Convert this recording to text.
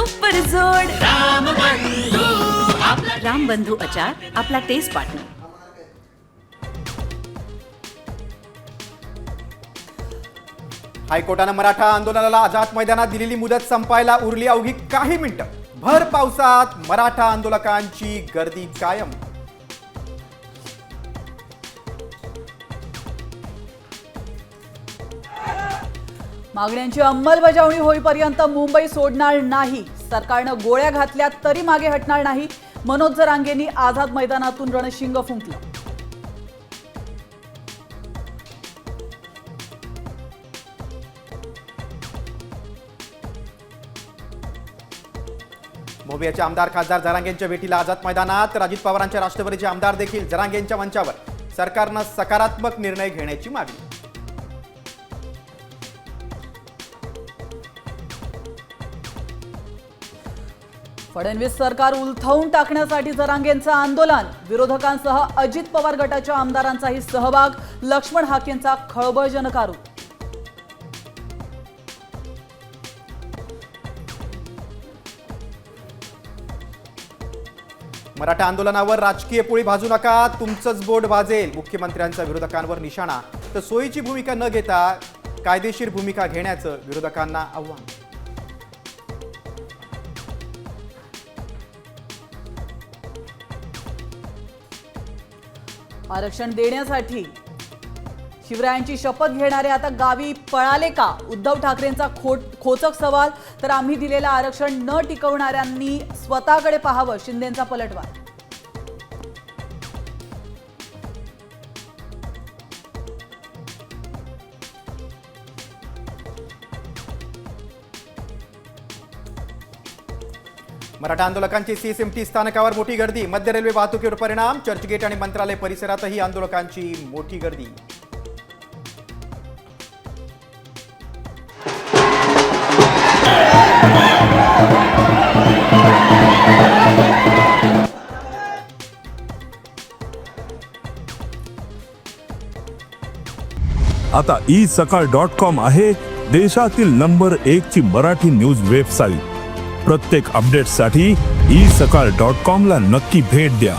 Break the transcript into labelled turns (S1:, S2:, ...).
S1: Super जोड रामबंधू अचार, आपला टेस्ट पार्टनर.
S2: हायकोर्टानं मराठा आंदोलनाला आझाद मैदानात दिलेली मुदत संपायला उरली अवघी काही मिनिटं. भर पावसात मराठा आंदोलकांची गर्दी कायम.
S3: मागण्यांची अंमलबजावणी होईपर्यंत मुंबई सोडणार नाही. सरकारनं गोळ्या घातल्या तरी मागे हटणार नाही. मनोज जरांगेंनी आझाद मैदानातून रणशिंग फुंकलं.
S2: मोबियाचे आमदार खासदार जरांगेंच्या भेटीला आझाद मैदानात. तर अजित पवारांच्या राष्ट्रवादीचे आमदार देखील जरांगेंच्या मंचावर. सरकारनं सकारात्मक निर्णय घेण्याची मागणी.
S3: फडणवीस सरकार उलथवून टाकण्यासाठी जरांगेंचं आंदोलन. विरोधकांसह अजित पवार गटाच्या आमदारांचाही सहभाग. लक्ष्मण हाकेंचा खळबळजनक आरोप.
S2: मराठा आंदोलनावर राजकीय पोळी भाजू नका, तुमचंच बोट भाजेल. मुख्यमंत्र्यांचा विरोधकांवर निशाणा. तर सोयीची भूमिका न घेता कायदेशीर भूमिका घेण्याचं विरोधकांना आव्हान.
S3: आरक्षण देण्यासाठी शिवरायांची शपथ घेणारे आता गावी पळाले का? उद्धव ठाकरेंचा खोचक सवाल. तर आम्ही दिलेलं आरक्षण न टिकवणाऱ्यांनी स्वतःकडे पाहावं, शिंदेंचा पलटवार.
S2: मराठा आंदोलकांची सीएसएमटी स्थानकावर मोठी गर्दी. मध्य रेल्वे वाहतुकीवर परिणाम. चर्चगेट आणि मंत्रालय परिसरातही आंदोलकांची मोठी गर्दी.
S4: आता isakal.com आहे देशातील नंबर 1 ची मराठी न्यूज वेबसाईट. प्रत्येक अपडेटसाठी isakal.com ला नक्की भेट द्या.